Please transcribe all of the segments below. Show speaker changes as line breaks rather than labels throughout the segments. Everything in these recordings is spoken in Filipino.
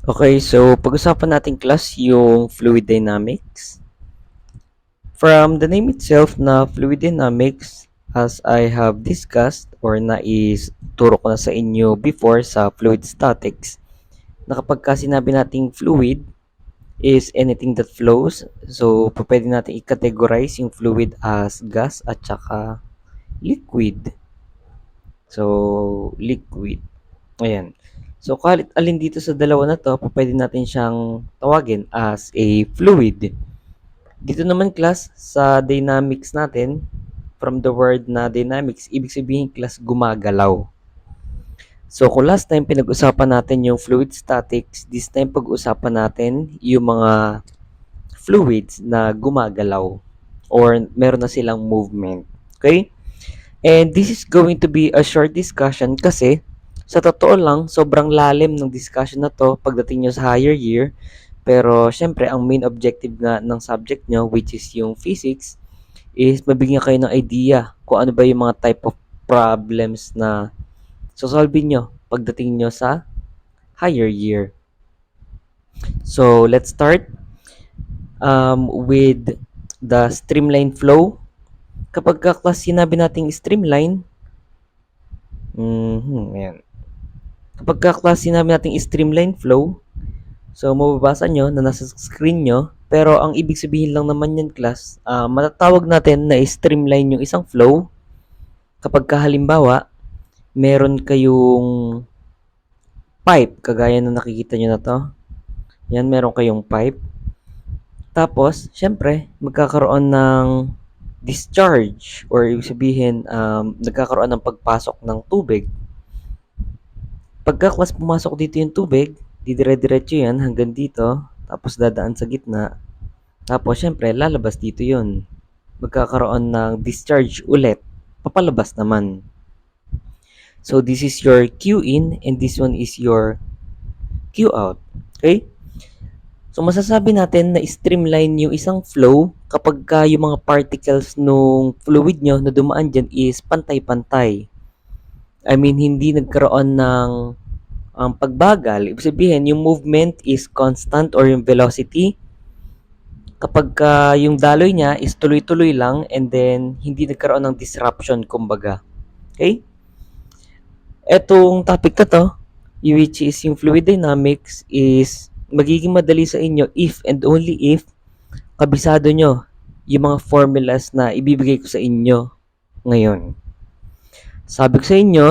Okay, so pag-usapan natin class yung fluid dynamics. From the name itself na fluid dynamics, as I have discussed or nais turo ko na sa inyo before sa fluid statics, na kapag ka sinabi nating fluid is anything that flows. So, pwede natin i-categorize yung fluid as gas at saka liquid. So, liquid. Ayan. So, kahit alin dito sa dalawa na to, pwede natin siyang tawagin as a fluid. Dito naman class, sa dynamics natin, from the word na dynamics, ibig sabihin class gumagalaw. So, kung last time pinag-usapan natin yung fluid statics, this time pag-usapan natin yung mga fluids na gumagalaw or meron na silang movement. Okay? And this is going to be a short discussion kasi sa totoo lang, sobrang lalim ng discussion na to pagdating nyo sa higher year. Pero syempre, ang main objective nga ng subject nyo, which is yung physics, is mabigyan kayo ng idea kung ano ba yung mga type of problems na sosolve nyo pagdating nyo sa higher year. So, let's start with the streamline flow. Kapag ka-class sinabi nating streamline, ayan. Kapag ka-class sinabi nating streamline flow, so mababasa nyo na nasa screen nyo, pero ang ibig sabihin lang naman yan class, matatawag natin na streamline yung isang flow kapag halimbawa, meron kayong pipe, kagaya na nakikita nyo na to. Yan, meron kayong pipe. Tapos, syempre, magkakaroon ng discharge or ibig sabihin, nagkakaroon ng pagpasok ng tubig. Pagka class pumasok dito yung tubig, didire-diretso yan hanggang dito, tapos dadaan sa gitna. Tapos, syempre, lalabas dito yun. Magkakaroon ng discharge ulit. Papalabas naman. So, this is your Q in and this one is your Q out. Okay? So, masasabi natin na streamline yung isang flow kapag yung mga particles nung fluid nyo na dumaan dyan is pantay-pantay. I mean, hindi nagkaroon ng pagbagal. Ibig sabihin, yung movement is constant or yung velocity. Kapag yung daloy niya is tuloy-tuloy lang and then hindi nagkaroon ng disruption, kumbaga. Okay? Etong topic na to, which is yung fluid dynamics, is magiging madali sa inyo if and only if kabisado nyo yung mga formulas na ibibigay ko sa inyo ngayon. Sabi ko sa inyo,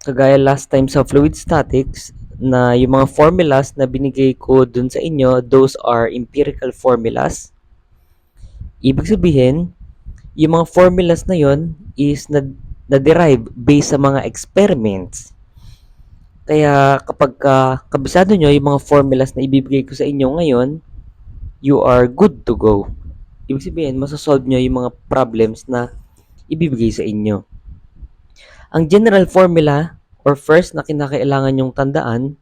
kagaya last time sa fluid statics, na yung mga formulas na binigay ko dun sa inyo, those are empirical formulas. Ibig sabihin, yung mga formulas na yon is na-derive based sa mga experiments. Kaya kapag kabisado nyo yung mga formulas na ibibigay ko sa inyo ngayon, you are good to go. Ibig sabihin, masasolve nyo yung mga problems na ibibigay sa inyo. Ang general formula or first na kinakailangan nyong tandaan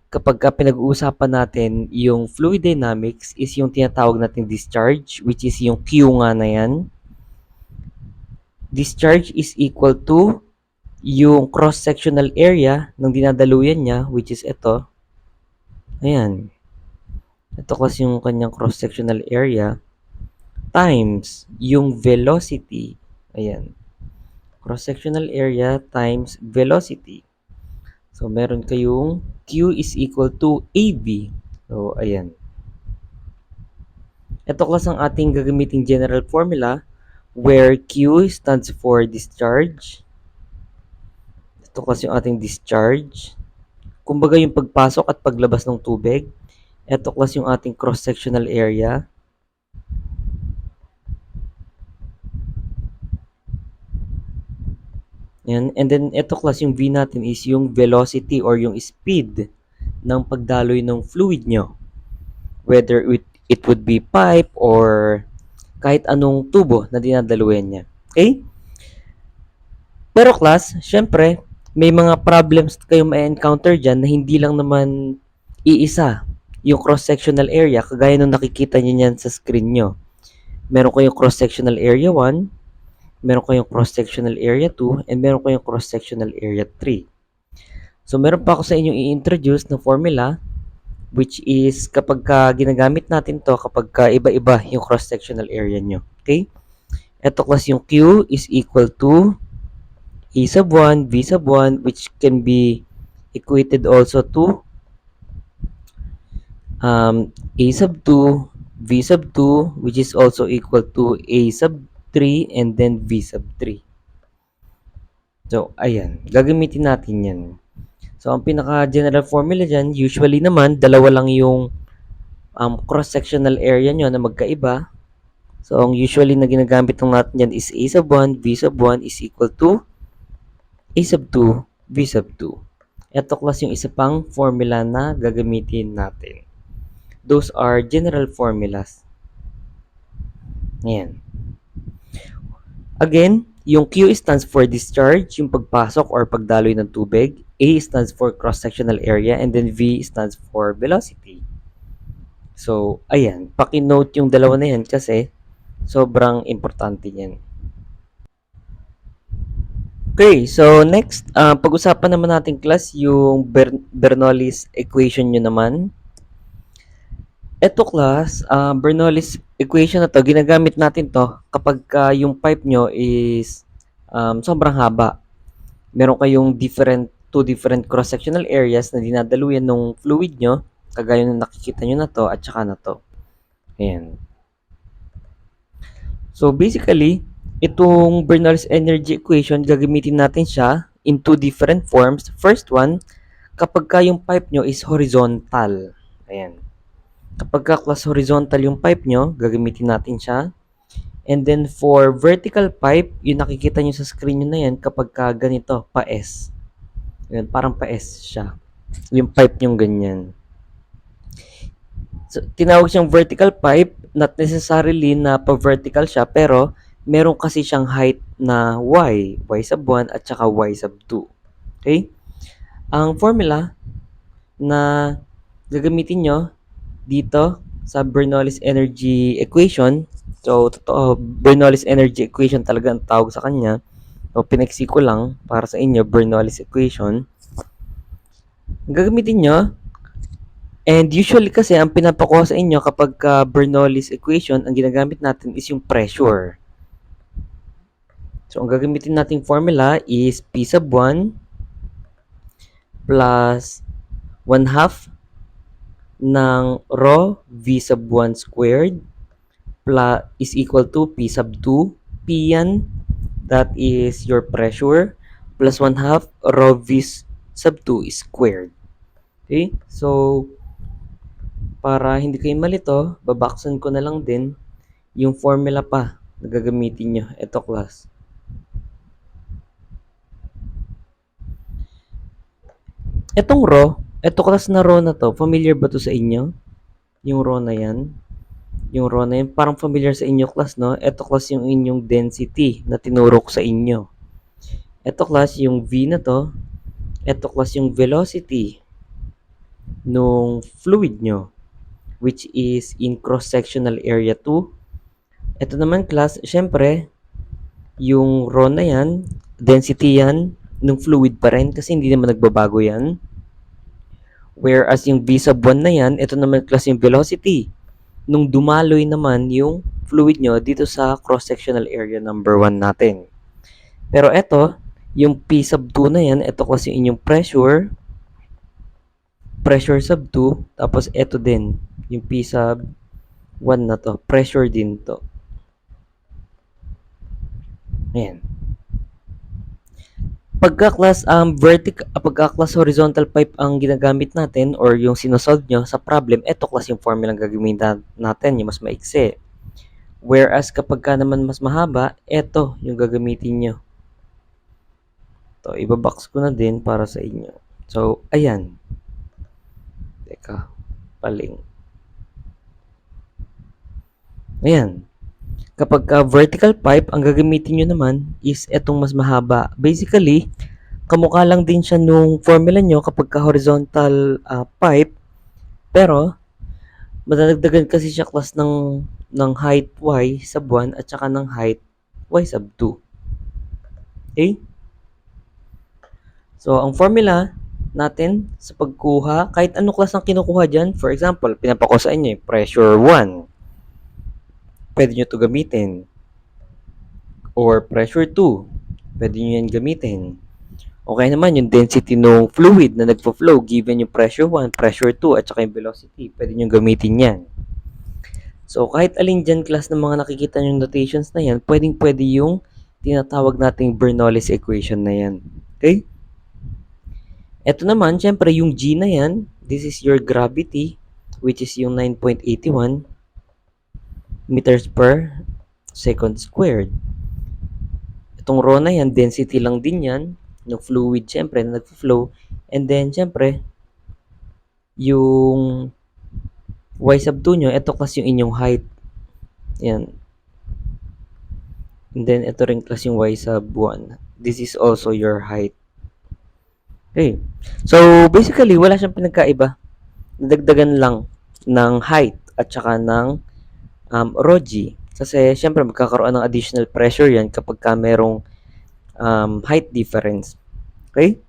kapag pinag-uusapan natin yung fluid dynamics is yung tinatawag nating discharge, which is yung Q nga na yan. Discharge is equal to yung cross-sectional area ng dinadaluyan niya, which is ito. Ayan. Ito kasi yung kanyang cross-sectional area times yung velocity. Ayan. Cross-sectional area times velocity. So, meron kayong Q is equal to AB. So, ayan. Ito class ang ating gagamiting general formula where Q stands for discharge. Ito class yung ating discharge. Kumbaga yung pagpasok at paglabas ng tubig. Ito class yung ating cross-sectional area. Yan. And then, ito class yung V natin is yung velocity or yung speed ng pagdaloy ng fluid nyo. Whether it would be pipe or kahit anong tubo na dinadaluyan niya. Okay? Pero class, syempre, may mga problems kayong ma-encounter dyan na hindi lang naman iisa yung cross-sectional area kagaya nung nakikita niyo yan sa screen nyo. Meron kayong cross-sectional area 1, meron kayong cross-sectional area 2, and meron kayong cross-sectional area 3. So, meron pa ako sa inyong i-introduce na formula which is kapag ginagamit natin to kapag iba-iba yung cross-sectional area nyo. Okay? Ito class yung Q is equal to A sub 1, V sub 1, which can be equated also to A sub 2, V sub 2, which is also equal to A sub 3, and then V sub 3. So, ayan. Gagamitin natin yan. So, ang pinaka-general formula dyan, usually naman, dalawa lang yung cross-sectional area nyo na magkaiba. So, ang usually na ginagamit ng natin dyan is A sub 1, V sub 1 is equal to A sub 2, V sub 2. Ito class yung isa pang formula na gagamitin natin. Those are general formulas. Ayan. Again, yung Q stands for discharge, yung pagpasok or pagdaloy ng tubig. A stands for cross-sectional area, and then V stands for velocity. So, ayan. Paki-note yung dalawa na yan kasi sobrang importante yan. Okay, so next, pag-usapan naman natin class yung Bernoulli's equation nyo naman. Ito class, Bernoulli's equation na to, ginagamit natin to kapag yung pipe nyo is sobrang haba. Meron kayong two different cross-sectional areas na dinadaluyan ng fluid nyo, kagaya ng nakikita nyo na to at saka na to. Ayan. So basically, itong Bernoulli's energy equation, gagamitin natin siya in two different forms. First one, kapag yung pipe nyo is horizontal. Ayan. Kapag class horizontal yung pipe nyo, gagamitin natin siya. And then for vertical pipe, yung nakikita nyo sa screen nyo na yan, kapag ganito, pa-S. Ayan, parang pa-S siya. Yung pipe nyo ganyan. So, tinawag siyang vertical pipe, not necessarily na pa-vertical siya, pero meron kasi siyang height na y sub 1 at saka y sub 2. Okay? Ang formula na gagamitin nyo dito sa Bernoulli's energy equation, so totoo, Bernoulli's energy equation talaga ang tawag sa kanya. So, piniksi ko lang para sa inyo, Bernoulli's equation. Gagamitin nyo, and usually kasi ang pinapakuha sa inyo kapag Bernoulli's equation, ang ginagamit natin is yung pressure. So, ang gagamitin nating formula is P sub 1 plus 1/2 ng rho V sub 1 squared plus is equal to P sub 2. P yan, that is your pressure, plus 1/2 rho V sub 2 squared. Okay? So, para hindi kayo malito, babaksan ko na lang din yung formula pa na gagamitin nyo. Ito class. Etong rho, ito class na rho na to, familiar ba to sa inyo? Yung rho na yan. Yung rho na yan, parang familiar sa inyo class, no? Ito class yung inyong density na tinurok sa inyo. Ito class yung V na to. Ito class yung velocity nung fluid nyo, which is in cross-sectional area 2. Ito naman class, syempre, yung rho na yan, density yan, ng fluid pa rin kasi hindi naman nagbabago yan. Whereas yung V sub 1 na yan, ito naman class yung velocity. Nung dumaloy naman yung fluid nyo dito sa cross-sectional area number 1 natin. Pero ito, yung P sub 2 na yan, ito class yung inyong pressure sub 2, tapos ito din, yung P sub 1 na to, pressure din to. Ayan. Pagka-class horizontal pipe ang ginagamit natin or yung sinosolve nyo sa problem, ito class yung formula ang gagamitin natin, yung mas maikse. Whereas kapag naman mas mahaba, ito yung gagamitin nyo. Ito, ibabox ko na din para sa inyo. So, ayan. Teka, paling. Ayan. Kapag vertical pipe, ang gagamitin nyo naman is etong mas mahaba. Basically, kamukha lang din siya nung formula nyo kapag horizontal pipe. Pero, madadagdagan kasi siya class ng height y sub 1 at saka ng height y sub 2. Okay? So, ang formula natin sa pagkuha. Kahit ano class ang kinukuha dyan. For example, pinapako sa inyo pressure 1. Pwede nyo to gamitin. Or pressure 2. Pwede nyo yan gamitin. Okay naman yung density ng fluid na nagpo-flow given yung pressure 1, pressure 2, at saka yung velocity. Pwede nyo gamitin yan. So, kahit alin dyan class ng mga nakikita yung notations na yan, pwedeng-pwede yung tinatawag nating Bernoulli's equation na yan. Okay? Ito naman, syempre, yung G na yan, this is your gravity, which is yung 9.81 meters per second squared. Itong rho na yan, density lang din yan, ng fluid, syempre, na nagpo-flow. And then, syempre, yung y sub 2 nyo, ito class yung inyong height. Yan. And then, ito rin class yung y sub 1. This is also your height. Okay. So, basically, wala siyang pinagkaiba. Nadagdagan lang ng height at saka ng rho g. Kasi, syempre, magkakaroon ng additional pressure yan kapag ka merong height difference. Okay?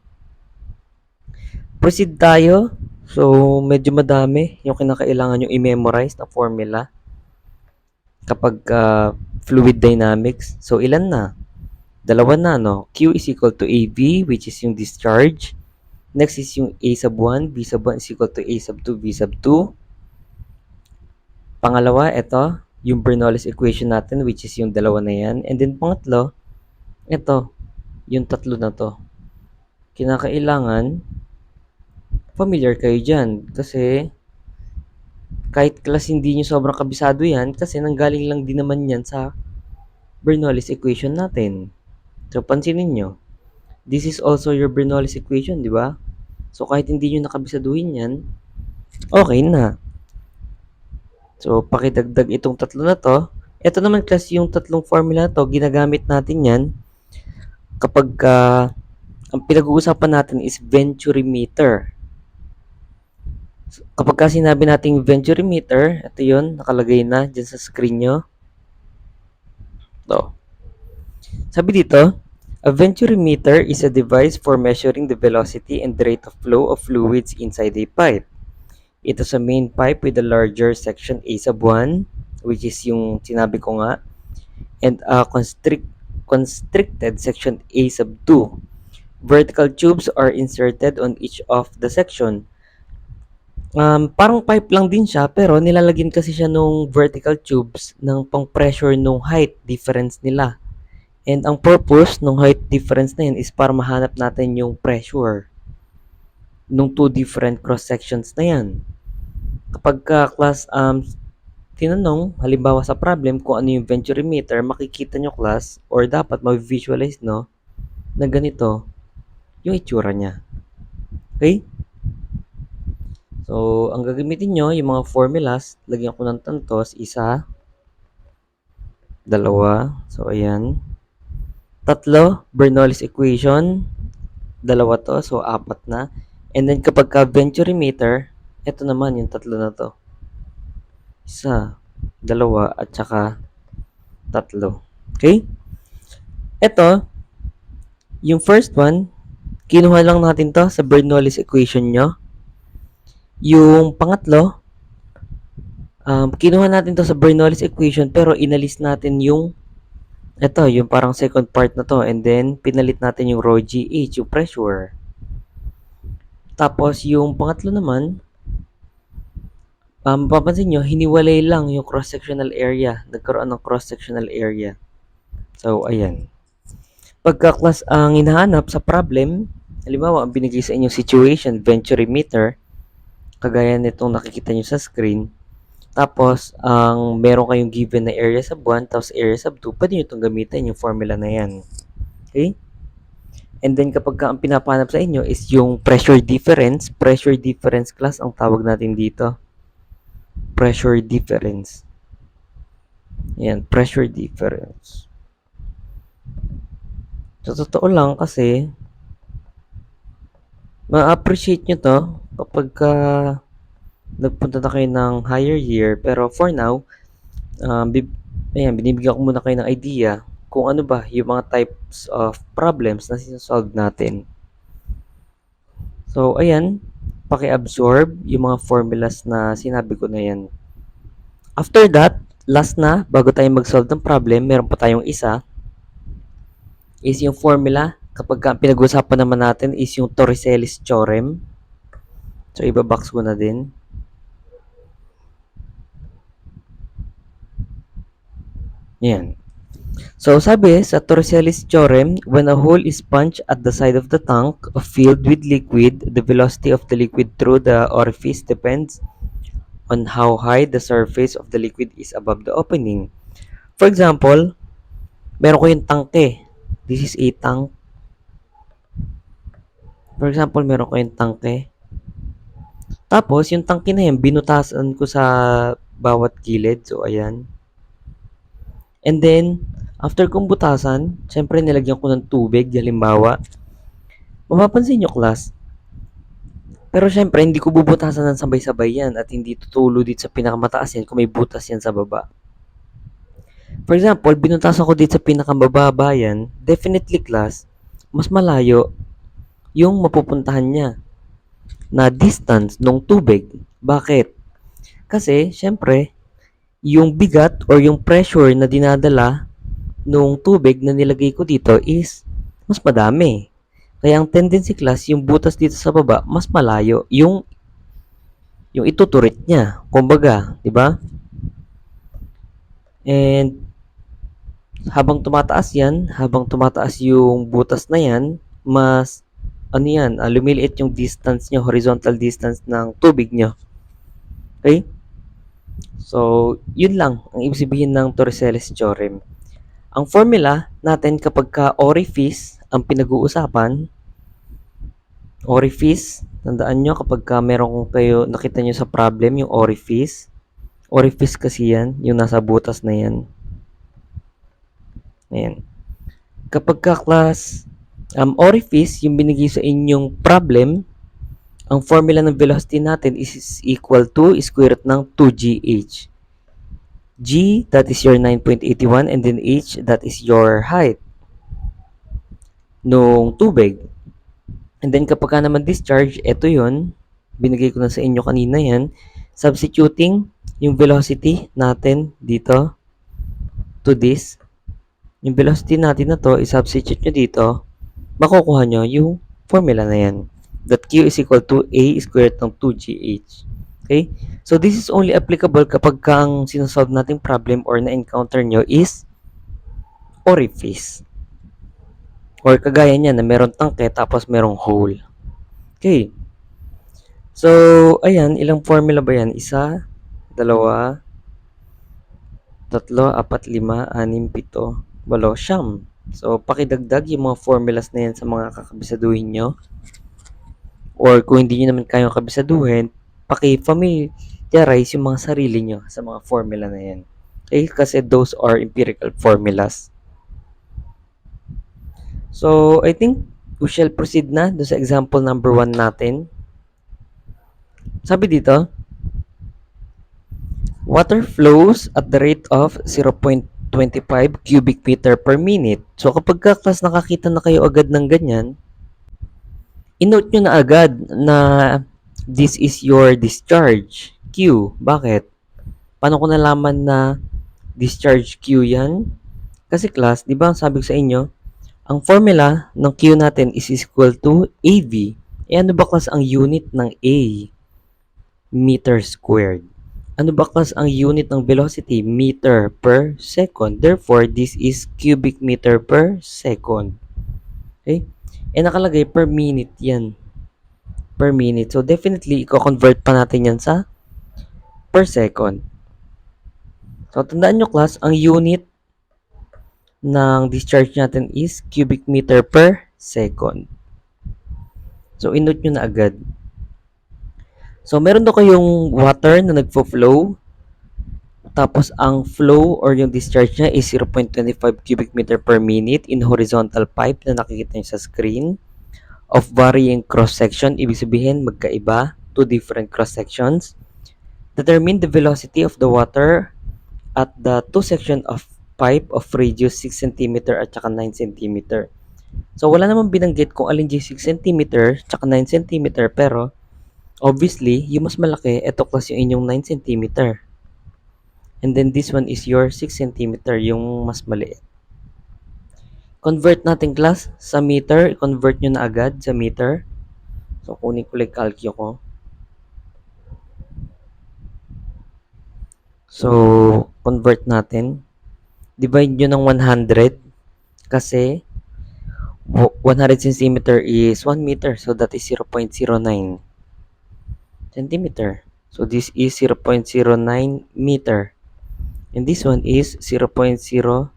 Proceed tayo. So, medyo madami yung kinakailangan yung i-memorize na formula kapag fluid dynamics. So, ilan na? Dalawa na, no? Q is equal to AV, which is yung discharge. Next is yung A sub 1. B sub 1 is equal to A sub 2, B sub 2. Pangalawa, ito, yung Bernoulli's equation natin, which is yung dalawa na yan. And then, pangatlo, ito, yung tatlo na to. Kinakailangan, familiar kayo dyan. Kasi, kahit class hindi nyo sobrang kabisado yan, kasi nanggaling lang din naman yan sa Bernoulli's equation natin. So, pansinin nyo. This is also your Bernoulli's equation, di ba? So, kahit hindi nyo nakabisaduhin yan, okay na. So, pakidagdag itong tatlo na to. Ito naman class yung tatlong formula na to, ginagamit natin yan kapag ang pinag-uusapan natin is venturimeter. So, kapag sinabi nating venturimeter, ito yun, nakalagay na dyan sa screen nyo. Ito. Sabi dito, a venturimeter is a device for measuring the velocity and rate of flow of fluids inside a pipe. Ito sa main pipe with a larger section A sub 1, which is yung sinabi ko nga, and a constricted section A sub 2. Vertical tubes are inserted on each of the section. Parang pipe lang din siya, pero nilalagyan kasi siya nung vertical tubes ng pang-pressure nung height difference nila. And ang purpose ng height difference na yun is para mahanap natin yung pressure nung two different cross sections na yan. Kapag class tinanong, halimbawa sa problem kung ano yung venturimeter, makikita nyo class or dapat ma-visualize no na ganito yung itsura niya. Okay? So, ang gagamitin nyo, yung mga formulas, lagyan ko ng tantos, isa, dalawa, so ayan, tatlo, Bernoulli's equation, dalawa to, so apat na. And then kapag ka venturimeter, ito naman yung tatlo na to. Isa, dalawa, at saka tatlo. Okay? Ito, yung first one, kinuha lang natin to sa Bernoulli's equation nyo. Yung pangatlo, kinuha natin to sa Bernoulli's equation pero inalis natin yung ito, yung parang second part na to, and then pinalit natin yung rho GH, yung pressure. Tapos yung pangatlo naman, mapapansin nyo, hiniwalay lang yung cross-sectional area. Nagkaroon ng cross-sectional area. So, ayan. Pagka-class ang hinahanap sa problem, halimbawa, ang binigay sa inyong situation, venturimeter, kagaya nitong nakikita nyo sa screen. Tapos, ang meron kayong given na area sub 1, tapos area sub 2, pwede nyo itong gamitin yung formula na yan. Okay? And then, kapag ang pinapahanap sa inyo is yung pressure difference class ang tawag natin dito. Pressure difference. Yan, pressure difference. Sa totoo lang kasi, ma-appreciate nyo to kapag nagpunta na kayo ng higher year. Pero for now, binibigyan ko muna kayo ng idea kung ano ba yung mga types of problems na sinasolve natin. So, ayan, paki-absorb yung mga formulas na sinabi ko na yan. After that, last na, bago tayo mag-solve ng problem, meron pa tayong isa, is yung formula. Kapag pinag-usapan naman natin is yung Torricelli's theorem. So, ibabox ko na din. Yan. So, sabi sa Torricelli's theorem, when a hole is punched at the side of the tank filled with liquid, the velocity of the liquid through the orifice depends on how high the surface of the liquid is above the opening. For example, meron ko yung tangke. This is a tank. For example, meron ko yung tangke. Tapos, yung tangke na yan, binutasan ko sa bawat gilid. So, ayan. And then, after kong butasan, syempre nilagyan ko ng tubig, halimbawa. Mapapansin nyo, class, pero syempre, hindi ko bubutasan ng sabay-sabay yan at hindi tutulo dito sa pinakamataas yan kung may butas yan sa baba. For example, binutasan ko dito sa pinakamababa yan, definitely, class, mas malayo yung mapupuntahan niya na distance ng tubig. Bakit? Kasi, syempre, yung bigat or yung pressure na dinadala nung tubig na nilagay ko dito is mas madami. Kaya ang tendency, class, yung butas dito sa baba, mas malayo yung ituturit niya. Kumbaga, di ba? And habang tumataas yung butas na yan, mas lumiliit yung distance nyo, horizontal distance ng tubig nyo. Okay? So, yun lang ang ibig sabihin ng Torricelli's theorem. Ang formula natin kapag ka orifice ang pinag-uusapan, orifice, tandaan nyo kapag ka meron kayo, nakita nyo sa problem, yung orifice kasi yan, yung nasa butas na yan. Ayan. Kapag ka class, orifice, yung binigay sa inyong problem, ang formula ng velocity natin is equal to square root ng 2gh. G, that is your 9.81, and then h, that is your height nung tubig. And then kapag ka naman discharge, ito yun, binigay ko na sa inyo kanina yan, substituting yung velocity natin dito to this. Yung velocity natin na to, i-substitute nyo dito, makukuha nyo yung formula na yan. That Q is equal to A squared ng 2GH. Okay? So, this is only applicable kapag ang sinasolve nating problem or na-encounter nyo is orifice. Or kagaya niya na meron tangke tapos merong hole. Okay. So, ayan, ilang formula ba yan? 1, 2, 3, 4, 5, 6, 7, 8, 9. So, pakidagdag yung mga formulas na yan sa mga kakabisaduhin nyo. Or kung hindi nyo naman kayang kabisaduhin, paki-familiarize yung mga sarili nyo sa mga formula na yan. Okay? Kasi those are empirical formulas. So, I think we shall proceed na do sa example number 1 natin. Sabi dito, water flows at the rate of 0.25 cubic meter per minute. So, kapag class nakakita na kayo agad ng ganyan, i-note nyo na agad na this is your discharge Q. Bakit? Paano ko nalaman na discharge Q yan? Kasi class, di ba sabi ko sa inyo, ang formula ng Q natin is equal to AV. E ano ba class ang unit ng A? Meter squared. Ano ba class ang unit ng velocity? Meter per second. Therefore, this is cubic meter per second. Okay? E nakalagay per minute yan. Per minute. So, definitely, i-convert pa natin yan sa per second. So, tandaan nyo class, ang unit ng discharge natin is cubic meter per second. So, in-note nyo na agad. So, meron daw kayong water na nagfo-flow. Tapos, ang flow or yung discharge niya is 0.25 cubic meter per minute in horizontal pipe na nakikita nyo sa screen of varying cross-section. Ibig sabihin, magkaiba. Two different cross-sections. Determine the velocity of the water at the two section of pipe of radius 6 cm at saka 9 cm. So, wala namang binanggit kung alin yung 6 cm tsaka 9 cm, pero obviously, yung mas malaki, ito class yung inyong 9 cm. And then this one is your 6 cm, yung mas maliit. Convert natin class sa meter. I-convert nyo na agad sa meter. So, kunin ko lang calcio ko. So, convert natin. Divide nyo ng 100 kasi 100 cm is 1 meter. So, that is 0.09 centimeter. So, this is 0.09 meter. And this one is 0.06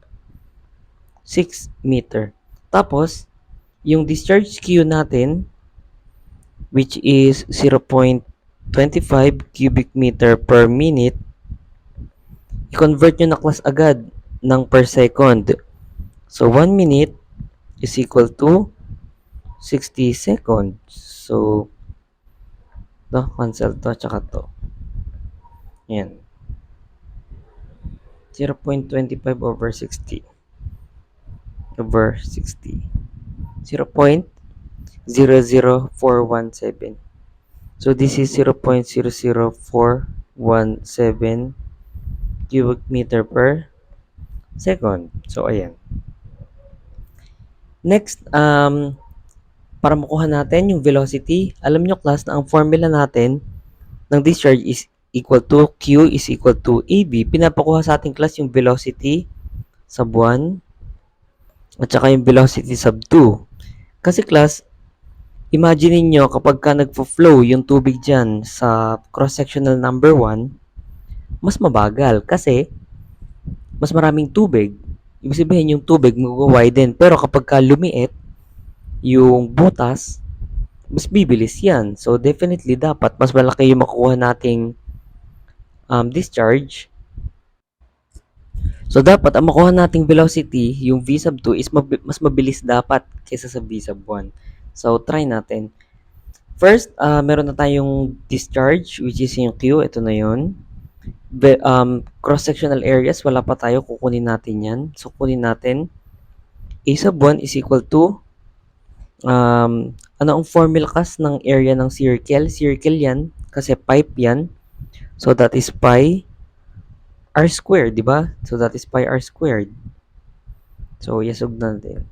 meter. Tapos, yung discharge Q natin, which is 0.25 cubic meter per minute, i-convert nyo na class agad ng per second. So, 1 minute is equal to 60 seconds. So, cancel to, tsaka to. Yan. 0.25 over 60. Over 60. 0.00417. So, this is 0.00417 cubic meter per second. So, ayan. Next, para makuha natin yung velocity, alam nyo class na ang formula natin ng discharge is equal to Q is equal to AB. Pinapakuha sa ating class yung velocity sub 1 at saka yung velocity sub 2. Kasi class, imagine niyo kapag ka nagfo-flow yung tubig dyan sa cross-sectional number 1, mas mabagal kasi mas maraming tubig. Ibig sabihin yung tubig mag-widen. Pero kapag ka lumiit, yung butas, mas bibilis yan. So, definitely dapat mas malaki yung makukuha nating discharge. So, dapat ang makuha nating velocity, yung V sub 2, is mas mabilis dapat kaysa sa V sub 1. So, try natin. First, meron na tayong discharge, which is yung Q. Ito na yun. Cross-sectional areas, wala pa tayo. Kukunin natin yan. So, kunin natin. A sub 1 is equal to ano ang formula kas ng area ng circle? Circle yan kasi pipe yan. So that is pi r squared, di ba? So that is pi r squared. So yasog natin.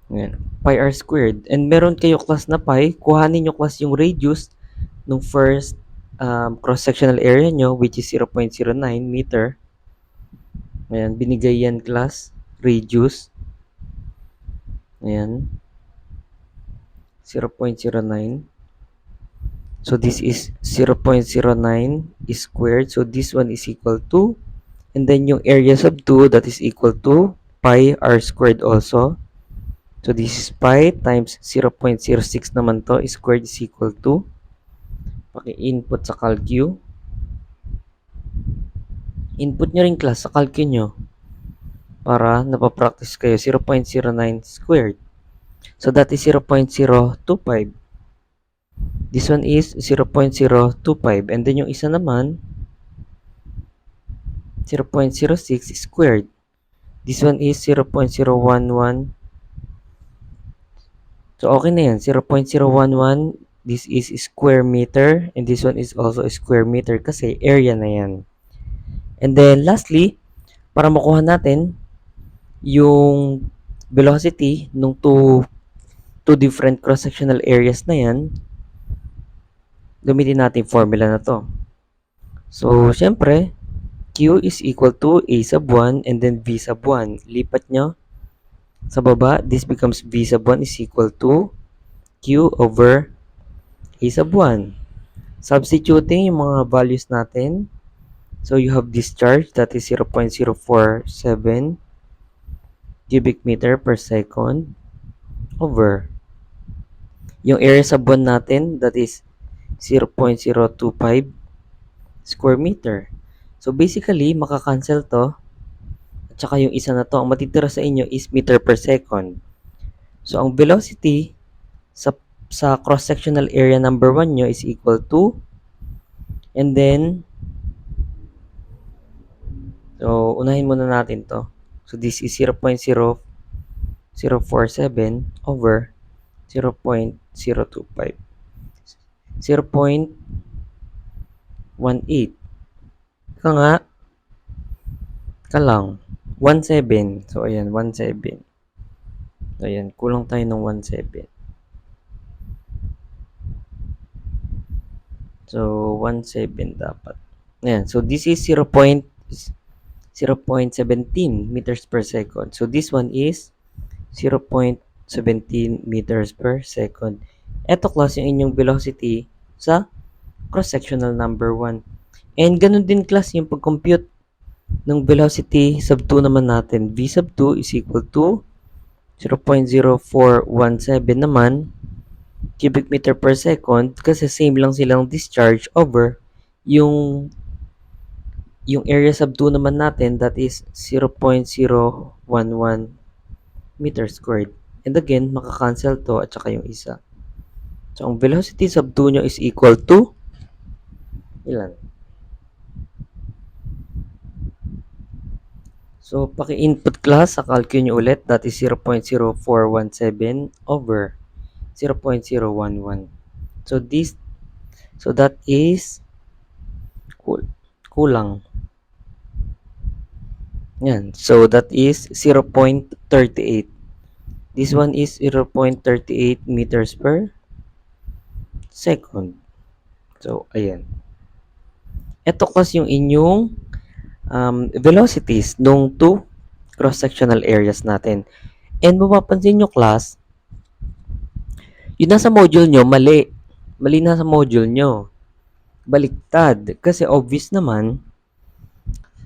Ayan, pi r squared. And meron kayo class na pi, kuhanin nyo class yung radius ng first cross-sectional area nyo, which is 0.09 meter. Ayan, binigay yan class, radius. Ayan. 0.09. So this is 0.09 squared. So this one is equal to, and then yung area sub 2, that is equal to pi r squared also. So this is pi times 0.06 naman to, squared is equal to, paki-input sa calcu. Input nyo rin class sa calcu nyo para napapractice kayo. 0.09 squared. So that is 0.025. This one is 0.025. And then yung isa naman, 0.06 squared. This one is 0.011. So, okay na yan. 0.011. This is square meter. And this one is also a square meter kasi area na yan. And then, lastly, para makuha natin yung velocity ng two different cross-sectional areas na yan, gamitin natin formula na to. So, syempre, Q is equal to A sub 1 and then V sub 1. Lipat nyo sa baba. This becomes V sub 1 is equal to Q over A sub 1. Substituting yung mga values natin. So, you have discharge that is 0.047 cubic meter per second over yung area sub 1 natin, that is 0.025 square meter. So, basically, makakancel to. At saka yung isa na to, ang matitira sa inyo is meter per second. So, ang velocity sa cross-sectional area number 1 nyo is equal to, and then, so, unahin muna natin to. So, this is 0.047 0.047 over 0.025. 0.18. Ika nga, ka lang. 1.7. So, ayan, 1.7. Ayan, kulang tayo ng 1.7. So, 1.7 dapat. Ayan, so this is 0.17 meters per second. So, this one is 0.17 meters per second. Ito class yung inyong velocity sa cross-sectional number 1. And ganun din class yung pag-compute ng velocity sub 2 naman natin. V sub 2 is equal to 0.0417 naman cubic meter per second kasi same lang silang discharge over yung area sub 2 naman natin, that is 0.011 meter squared. And again, makakancel to at saka yung isa. So, ang velocity sub 2 nyo is equal to ilan? So, paki-input class sa calculate nyo ulit, that is 0.0417 over 0.011. So, that is kulang. Yan. So, that is 0.38. This one is 0.38 meters per second. So, ayan. Ito kasi yung inyong velocities nung two cross-sectional areas natin. And mapapansin nyo class, yung nasa module nyo, mali. Mali na sa module nyo. Baliktad. Kasi obvious naman,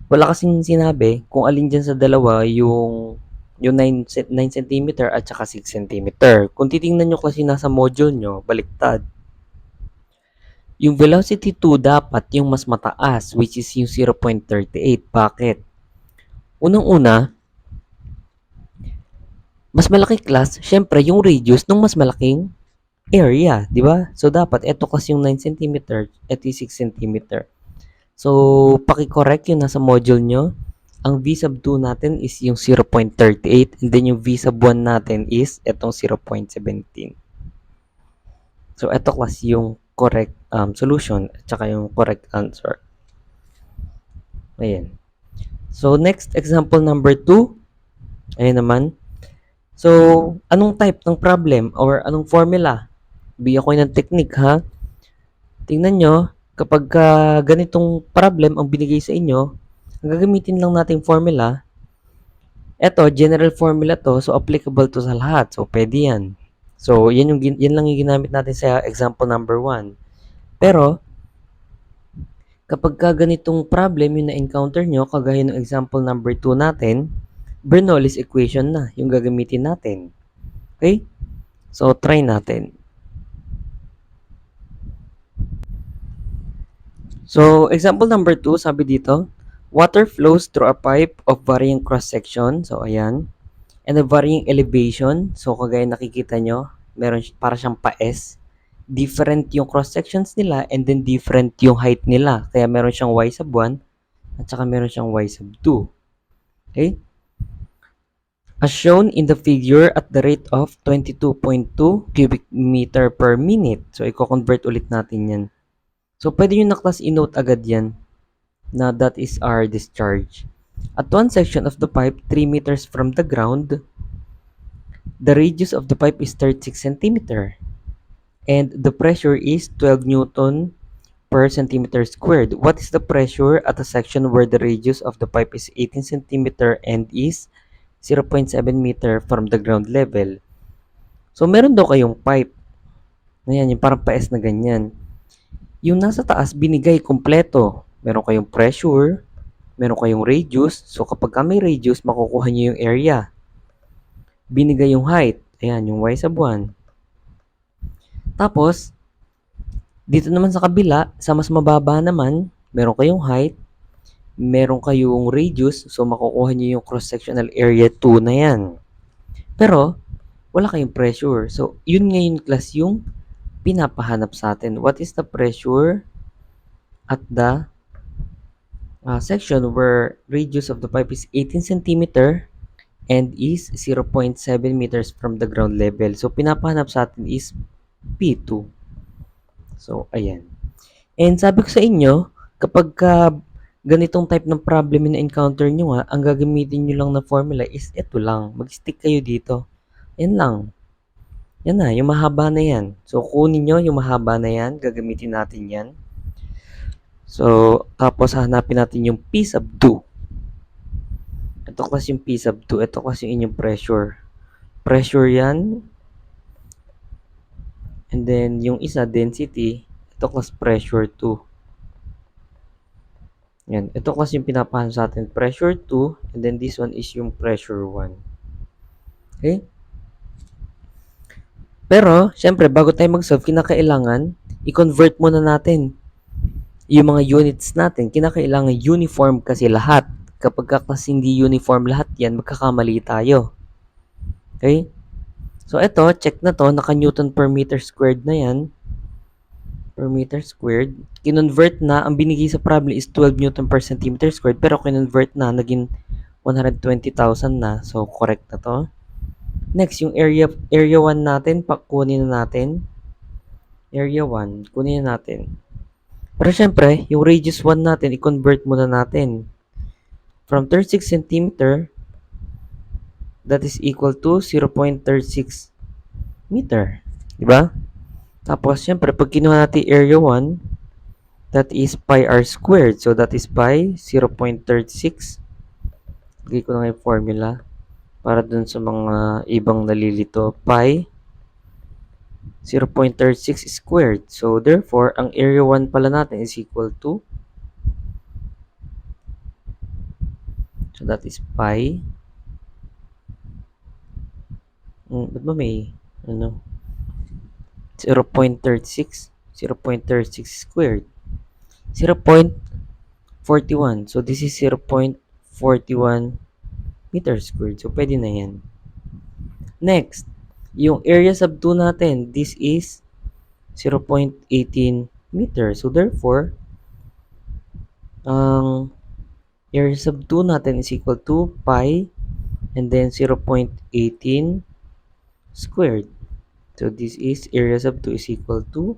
wala kasing sinabi kung alin dyan sa dalawa yung 9 cm at saka 6 cm. Kung titingnan nyo kasi nasa module nyo, baliktad. Yung velocity 2 dapat yung mas mataas, which is yung 0.38. Bakit? Unang-una, mas malaki class, syempre yung radius ng mas malaking area, di ba? So, dapat ito kasi yung 9 cm, ito yung 6 cm. So, paki-correct yung nasa module nyo. Ang V sub 2 natin is yung 0.38 and then yung V sub 1 natin is itong 0.17. So, ito class yung correct solution at saka yung correct answer. Ayan. So, next example number 2. Ayan naman. So, anong type ng problem or anong formula? Bigyan ko ng technique ha. Tingnan nyo, kapag ganitong problem ang binigay sa inyo, ang gagamitin lang nating formula, eto, general formula to, so applicable to sa lahat. So, pwede yan. So, yan lang yung ginamit natin sa example number 1. Pero, kapag ganitong problem yung na-encounter nyo, kagaya ng example number 2 natin, Bernoulli's equation na yung gagamitin natin. Okay? So, try natin. So, example number 2, sabi dito, water flows through a pipe of varying cross-section. So, ayan. And a varying elevation. So, kagaya nakikita nyo, meron para siyang pa-S. Different yung cross-sections nila and then different yung height nila. Kaya meron siyang y sub 1 at saka meron siyang y sub 2. Okay? As shown in the figure at the rate of 22.2 cubic meter per minute. So, i-convert ulit natin yan. So, pwede nyo na class i-note agad yan na that is our discharge. At one section of the pipe, 3 meters from the ground, the radius of the pipe is 36 centimeter. And the pressure is 12 Newton per centimeter squared. What is the pressure at a section where the radius of the pipe is 18 centimeter and is 0.7 meter from the ground level? So, meron daw kayong pipe. Ayan, yung parang pa-S na ganyan. Yung nasa taas, binigay kompleto. Meron kayong pressure, meron kayong radius. So, kapag may radius, makukuha nyo yung area. Binigay yung height. Ayan, yung y sub 1. Tapos, dito naman sa kabila, sa mas mababa naman, meron kayong height, meron kayong radius. So, makukuha nyo yung cross-sectional area 2 na yan. Pero, wala kayong pressure. So, yun ngayon class yung pinapahanap sa atin. What is the pressure at the section where radius of the pipe is 18 centimeter and is 0.7 meters from the ground level. So, pinapahanap sa atin is P2. So, ayan. And sabi ko sa inyo, kapag ganitong type ng problem na encounter nyo nga, ang gagamitin nyo lang na formula is ito lang. Mag-stick kayo dito. Yan lang. Yan na, yung mahaba na yan. So, kunin nyo yung mahaba na yan. Gagamitin natin yan. So, tapos hanapin natin yung P sub 2. Ito class yung P sub 2. Ito class yung inyong pressure. Pressure yan. And then, yung isa, density. Ito class pressure 2. Yan. Ito class yung pinapahan sa atin. Pressure 2. And then, this one is yung pressure 1. Okay? Pero, syempre, bago tayo mag-solve, kinakailangan, i-convert muna natin yung mga units natin. Kinakailangan uniform kasi lahat. Kapag kasi hindi uniform lahat yan, magkakamali tayo. Okay? So, ito, check na to. Naka-Newton per meter squared na yan. Per meter squared. Kinonvert na. Ang binigay sa problem is 12 Newton per centimeter squared. Pero kinonvert na. Naging 120,000 na. So, correct na to. Next, yung area 1 natin. Kunin na natin. Area 1. Kunin na natin. Pero syempre, yung radius 1 natin, i-convert muna natin. From 36 cm, that is equal to 0.36 meter. Diba? Tapos, syempre, pag kinuha natin area 1, that is pi r squared. So, that is pi 0.36. Lagay ko na yung formula para dun sa mga ibang nalilito. Pi 0.36 squared. So, therefore, ang area 1 pala natin is equal to, so that is pi, ba't ba may, 0.36 squared. 0.41. So, this is 0.41 meters squared. So, pwede na yan. Next, yung area sub 2 natin, this is 0.18 meters. So, therefore, ang area sub 2 natin is equal to pi and then 0.18 squared. So, this is area sub 2 is equal to,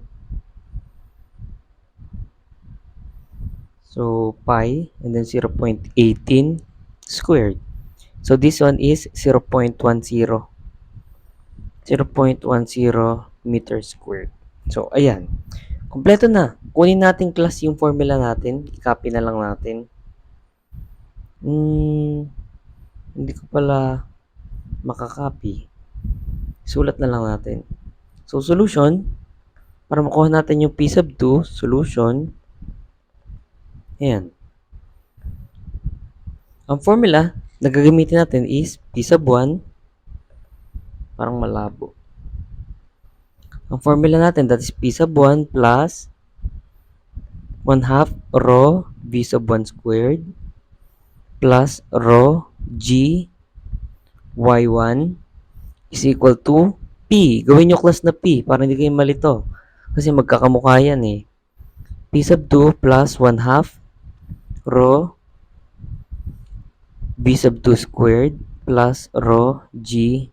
so, pi and then 0.18 squared. So, this one is 0.10. 0.10 meters squared. So, ayan. Kompleto na. Kunin natin class yung formula natin. I-copy na lang natin. Hindi ko pala makakopy. Sulat na lang natin. So, solution. Para makuha natin yung P sub 2, solution. Ayan. Ang formula na gagamitin natin is P sub 1. Parang malabo. Ang formula natin, that is P sub 1 plus 1/2 rho V sub 1 squared plus rho G y1 is equal to P. Gawin nyo class na P para hindi kayo malito. Kasi magkakamukha yan eh. P sub 2 plus 1/2 rho B sub 2 squared plus rho G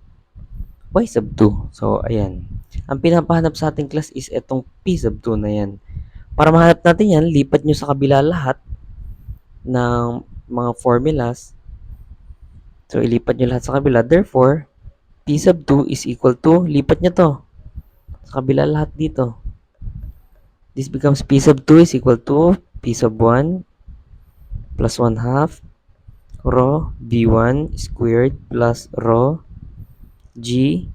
y sub 2. So, ayan. Ang pinapahanap sa ating class is itong P sub 2 na yan. Para mahanap natin yan, lipat nyo sa kabila lahat ng mga formulas. So, ilipat nyo lahat sa kabila. Therefore, P sub 2 is equal to, lipat nyo to. Sa kabila lahat dito. This becomes P sub 2 is equal to P sub 1 plus 1/2 rho V1 squared plus rho G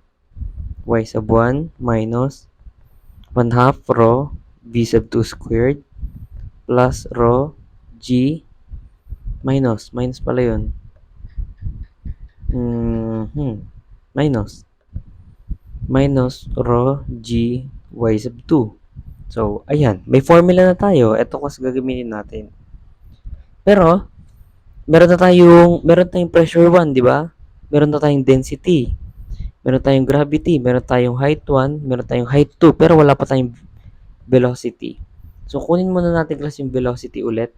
y sub 1 minus 1/2 rho V sub 2 squared plus rho G minus pala yun. Minus rho G y sub 2. So, ayan. May formula na tayo. Ito kasi gagamitin natin. Pero, meron tayong pressure 1, di ba? Meron na tayong density. Meron tayong gravity. Meron tayong height 1. Meron tayong height 2. Pero wala pa tayong velocity. So, kunin muna natin class yung velocity ulit.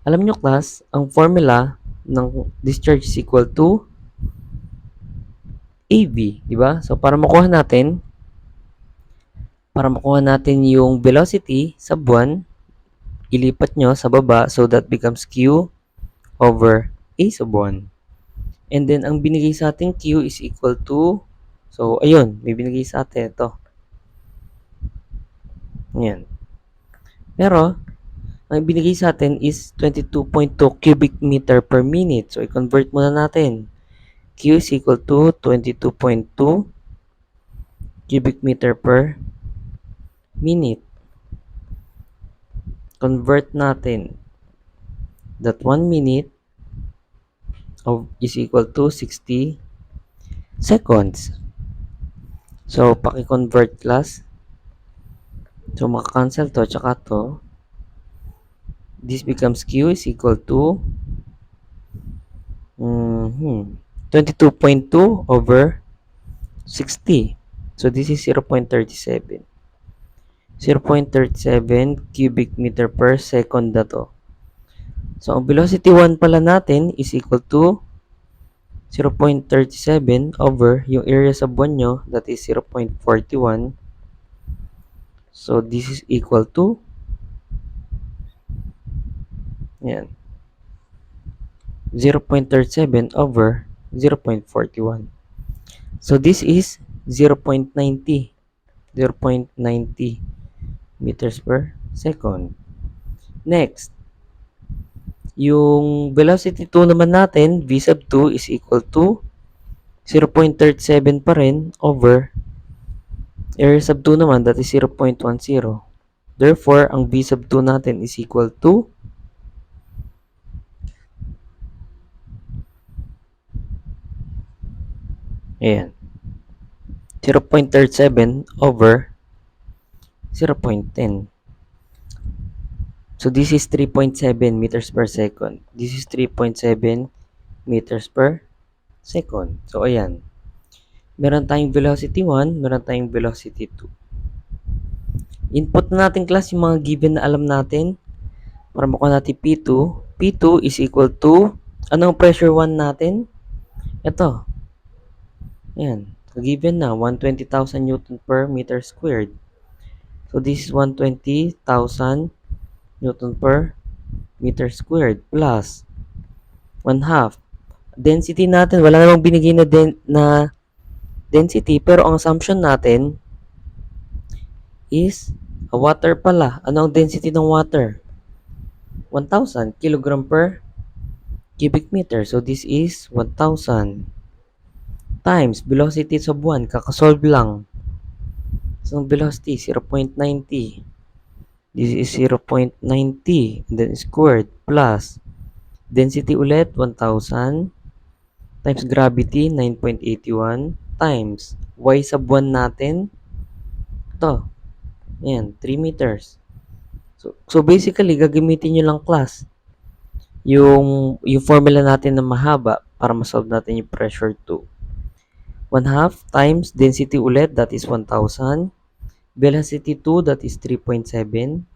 Alam nyo class, ang formula ng discharge is equal to AV, di ba? So, para makuha natin yung velocity sa buwan, ilipat nyo sa baba, so that becomes Q over A sa buwan. And then, ang binigay sa ating Q is equal to, so, ayun, may binigay sa atin ito. Ayan. Pero, ang binigay sa atin is 22.2 cubic meter per minute. So, i-convert muna natin. Q is equal to 22.2 cubic meter per minute. Convert natin that 1 minute is equal to 60 seconds. So, paki-convert class. So, maka-cancel to, tsaka to. This becomes Q is equal to 22.2 over 60. So, this is 0.37. 0.37 cubic meter per second na to. So, ang velocity 1 pala natin is equal to 0.37 over yung area sa buwan nyo, that is 0.41. So, this is equal to, yan, 0.37 over 0.41. So, this is 0.90. 0.90 meters per second. Next, yung velocity 2 naman natin, v sub 2 is equal to 0.37 pa rin over area sub 2 naman, that is 0.10. Therefore, ang v sub 2 natin is equal to ayan, 0.37 over 0.10. So, this is 3.7 meters per second. This is 3.7 meters per second. So, ayan. Meron tayong velocity 1, meron tayong velocity 2. Input na natin class yung mga given na alam natin para makuha natin P2. P2 is equal to, anong pressure 1 natin? Ito. Ayan. Given na, 120,000 Newton per meter squared. So, this is 120,000 Newton per meter squared plus 1/2. Density natin, wala namang binigay na density, pero ang assumption natin is water pala. Ano ang density ng water? 1,000 kilogram per cubic meter. So, this is 1,000 times velocity sa buwan. Kakasolve lang. So, velocity, 0.90. This is 0.90. Then, squared plus density ulit, 1,000 times gravity, 9.81 times y sa buwan natin. Ito. Ayan, 3 meters. So basically, gagamitin nyo lang class yung formula natin na mahaba para masolve natin yung pressure 2. 1/2 times density ulit, that is 1,000. Velocity 2, that is 3.7.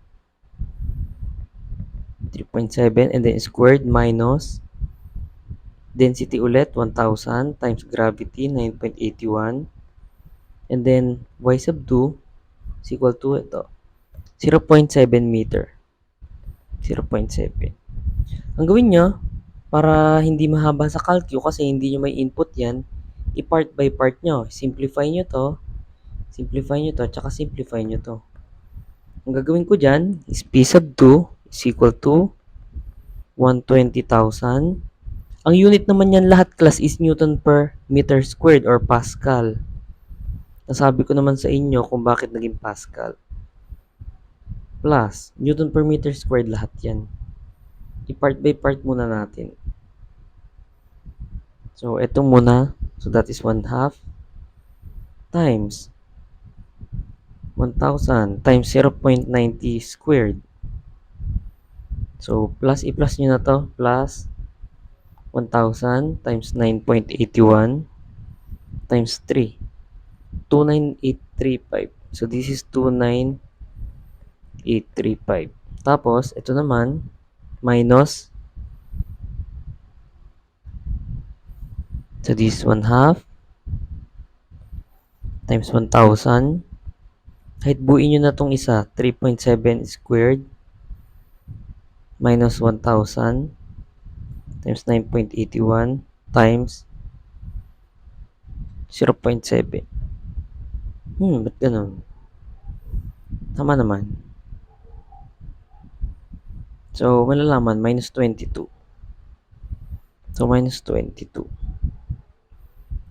3.7 and then squared minus density ulit, 1,000 times gravity, 9.81. And then y sub 2 is equal to ito, 0.7 meter. 0.7. Ang gawin nyo, para hindi mahaba sa calcu kasi hindi nyo may input yan, i-part by part nyo. Simplify nyo to, tsaka simplify nyo to. Ang gagawin ko dyan is P sub 2 is equal to 120,000. Ang unit naman yan lahat class is Newton per meter squared or Pascal. Nasabi ko naman sa inyo kung bakit naging Pascal. Plus, Newton per meter squared lahat yan. I-part by part muna natin. So, ito muna. So, that is 1/2 times 1,000 times 0.90 squared. So, plus i-plus nyo na to. Plus 1,000 times 9.81 times 3. 29835. So, this is 29835. Tapos, ito naman, minus So this 1 half times 1,000. Kahit buuin nyo na tong isa, 3.7 squared minus 1,000 times 9.81 times 0.7. Ba't ganun? Tama naman. So, malalaman, minus 22. So, minus 22.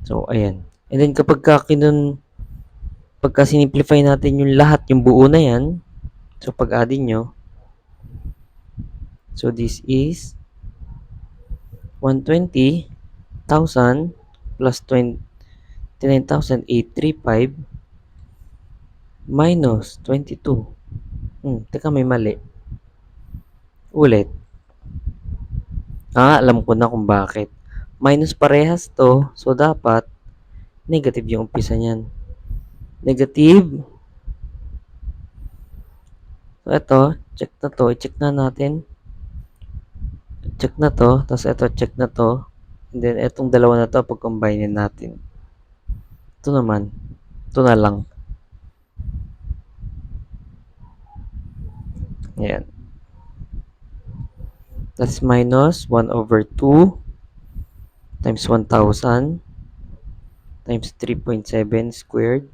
So, ayan. And then, pagka sinimplify natin yung lahat, yung buo na yan, so, pag-addin nyo, so, this is 120,000 plus 29,835 minus 22. Teka, may mali. Ulit. Alam ko na kung bakit. Minus parehas to, so dapat negative yung umpisa niyan. Negative. So, ito, check na to. I-check na natin. Check na to. Tapos ito, check na to. And then, itong dalawa na to, pag-combine natin. Ito naman. Ito na lang. Ayan. That's minus 1 over 2 times 1,000 times 3.7 squared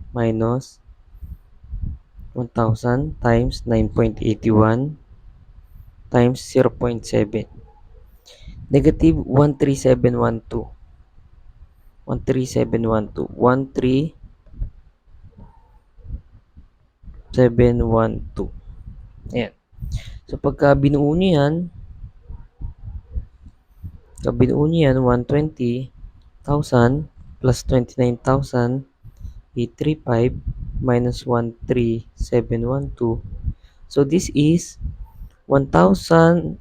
minus 1,000 times 9.81 times 0.7. Negative 13712. 13712. 13712. Ayan. So, pagka binuo nyo yan, 120,000 plus 29,835 minus 13712. So, this is 136,123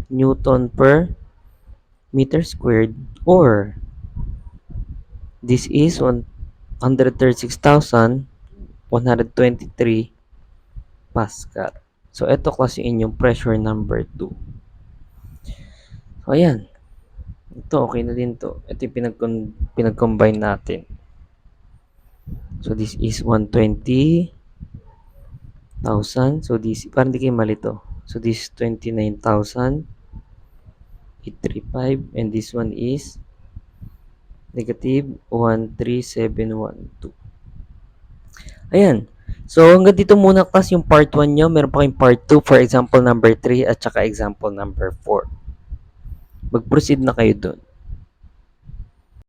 Newton per meter squared, or this is 136,123 Pascal. So, ito kasi inyong pressure number 2. So, ayan. Ito, okay na din to. Ito yung pinag-combine natin. So, this is 120,000. So, this, parang di kayo mali to. So, this is 29,835. And this one is negative 13712. Ayan. So, hanggang dito muna class yung part 1 nyo. Meron pa kayong part 2, for example number 3 at saka example number 4. Mag-proceed na kayo dun.